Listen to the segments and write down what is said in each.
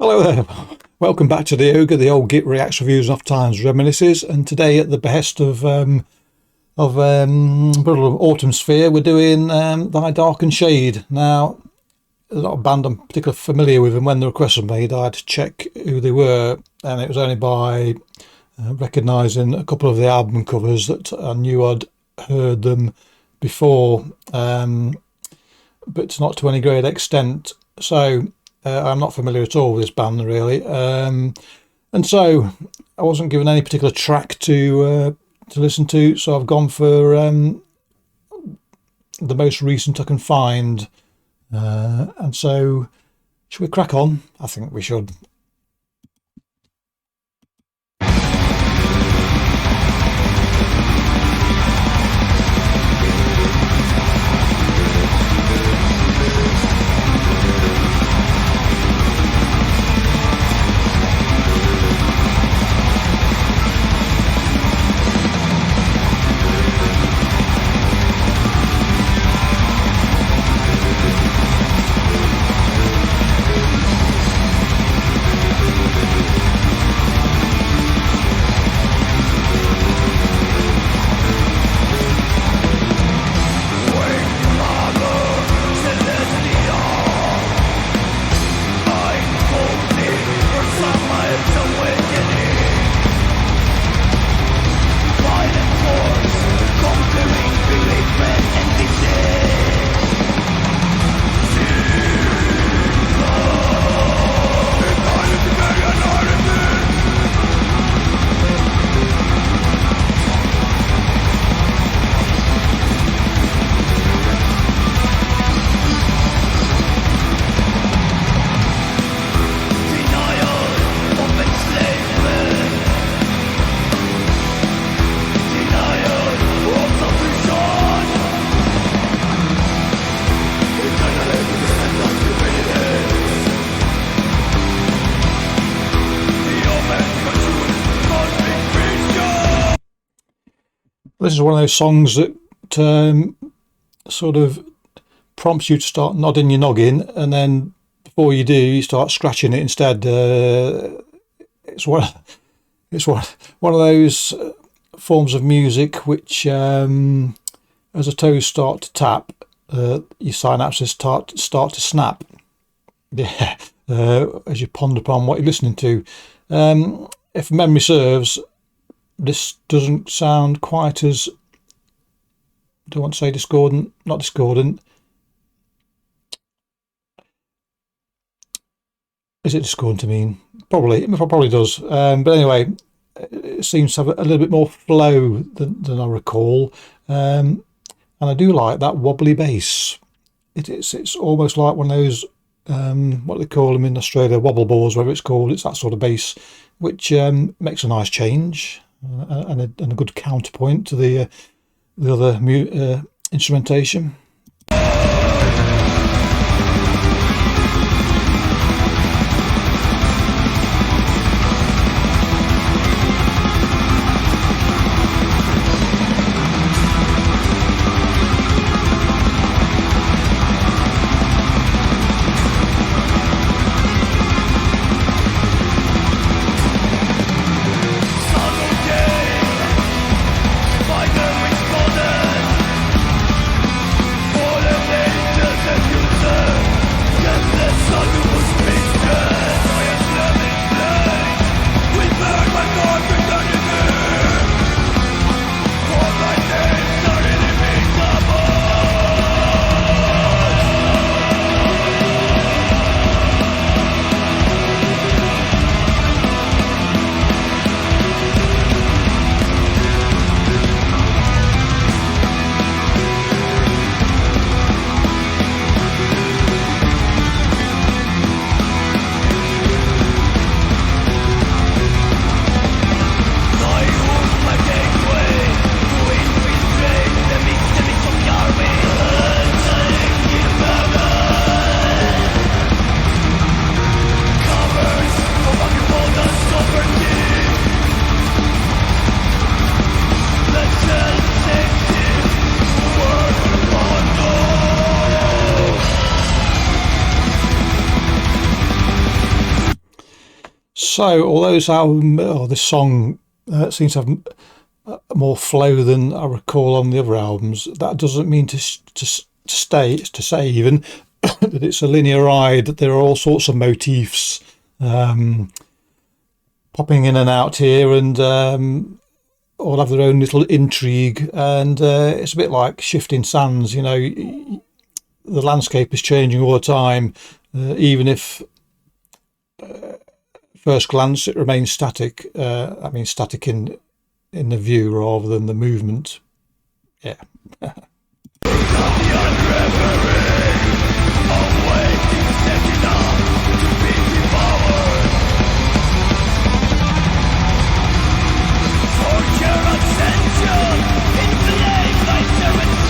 Hello there, welcome back to the Ogre, the old Git Reacts, Reviews and Oft-Times Reminiscences, and today at the behest of Autumn Sphere, we're doing Thy Darkened Shade. Now, there's not a band I'm particularly familiar with, and when the request was made I had to check who they were, and it was only by recognising a couple of the album covers that I knew I'd heard them before, but not to any great extent. So I'm not familiar at all with this band really, and so I wasn't given any particular track to listen to, so I've gone for the most recent I can find, and so should we crack on? I think we should. This is one of those songs that sort of prompts you to start nodding your noggin, and then before you do, you start scratching it instead. It's one of those forms of music which, as the toes start to tap, your synapses start to snap. Yeah, as you ponder upon what you're listening to. If memory serves, this doesn't sound quite as, I don't want to say discordant, not discordant. Is it discordant to mean? Probably, it probably does. But anyway, it seems to have a little bit more flow than I recall. And I do like that wobbly bass. It's almost like one of those, what they call them in Australia, wobble balls, whatever it's called. It's that sort of bass, which makes a nice change. And a good counterpoint to the other instrumentation. By the witch golden, fallen So, although this album or this song seems to have more flow than I recall on the other albums, that doesn't mean to say even that it's a linear ride. That there are all sorts of motifs popping in and out here, and all have their own little intrigue. And it's a bit like shifting sands. You know, the landscape is changing all the time, even if first glance it remains static. I mean, static in the view rather than the movement. Yeah. Daathian Reveries, awaiting setting up to be devoured. Torture ascension, enslaved by Darkened.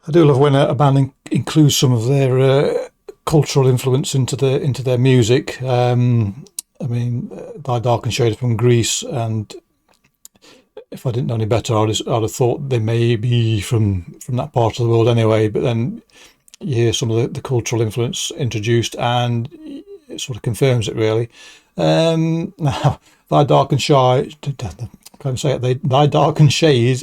I do love when a band includes some of their cultural influence into their music. I mean, Thy Darkened Shade from Greece, and if I didn't know any better, I'd have thought they may be from that part of the world anyway. But then you hear some of the cultural influence introduced, and it sort of confirms it really. Now, Thy Darkened Shade, can't say it. Thy Darkened Shade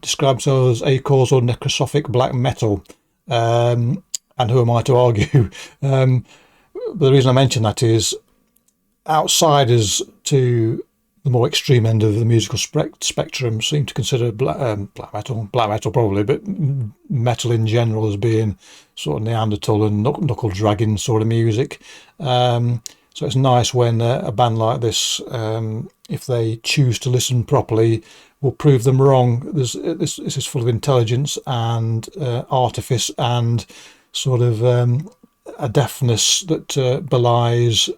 describe themselves as acors or necrosophic black metal, and who am I to argue? But the reason I mention that is outsiders to the more extreme end of the musical spectrum seem to consider black metal probably, but metal in general as being sort of Neanderthal and knuckle dragging sort of music. So it's nice when a band like this, if they choose to listen properly, will prove them wrong. This is full of intelligence and artifice and sort of a deftness that belies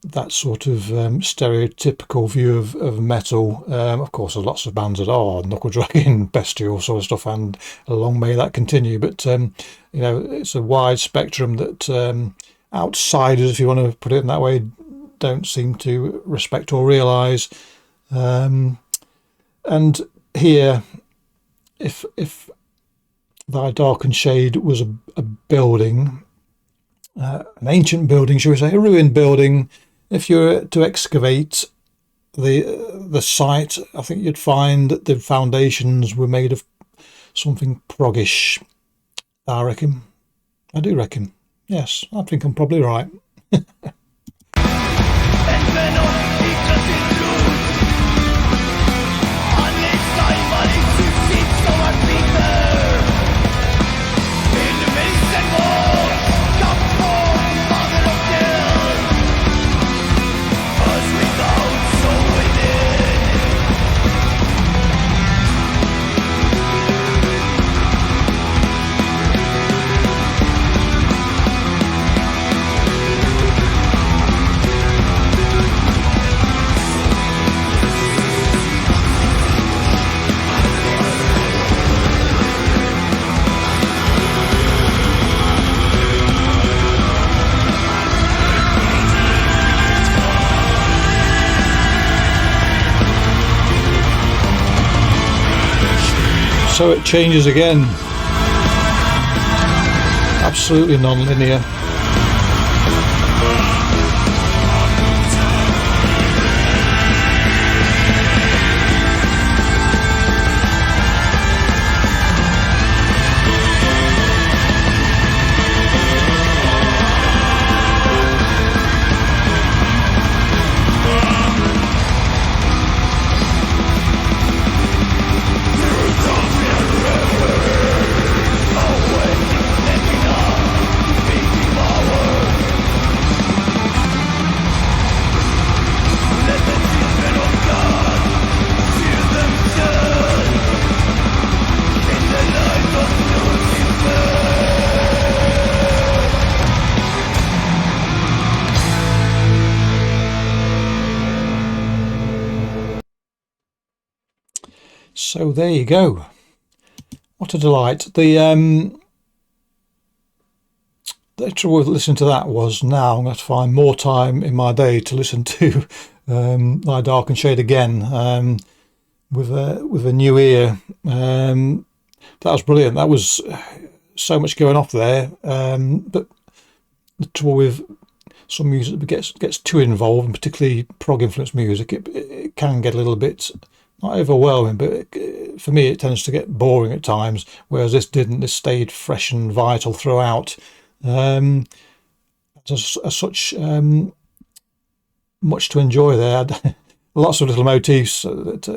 that sort of stereotypical view of metal. Of course, there's lots of bands that are knuckle dragging, bestial sort of stuff, and long may that continue. But you know, it's a wide spectrum that outsiders, if you want to put it in that way, don't seem to respect or realise. And here, if Thy Darkened Shade was a building, an ancient building, shall we say, a ruined building, if you were to excavate the site, I think you'd find that the foundations were made of something proggish. I do reckon. Yes, I think I'm probably right. So it changes again. Absolutely non-linear. So there you go. What a delight. The trouble with listening to that was now I'm going to find more time in my day to listen to Thy Darkened Shade again with a new ear. That was brilliant. That was so much going off there. But the trouble with some music that gets too involved, and particularly prog influenced music, it can get a little bit, not overwhelming, but for me it tends to get boring at times, whereas this didn't. This stayed fresh and vital throughout. As such, much to enjoy there. Lots of little motifs that,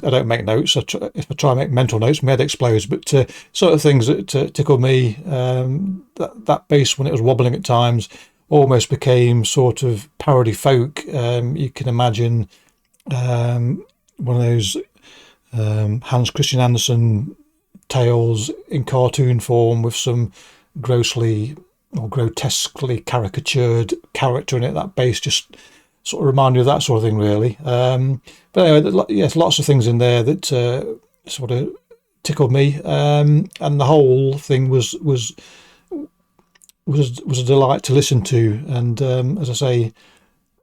I don't make notes. If I try and make mental notes, my head explodes, but sort of things that tickled me. That bass, when it was wobbling at times, almost became sort of parody folk. You can imagine one of those Hans Christian Andersen tales in cartoon form with some grossly or grotesquely caricatured character in it. That bass just sort of reminded me of that sort of thing, really. But anyway, yes, lots of things in there that sort of tickled me, and the whole thing was a delight to listen to. And as I say,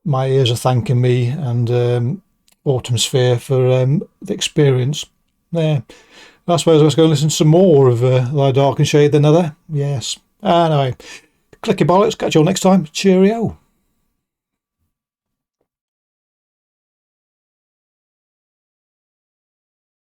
my ears are thanking me and Autumn Sphere for the experience there. I suppose let's go and listen to some more of Thy Darkened Shade then, Yes. Anyway, clicky bollocks. Catch you all next time. Cheerio.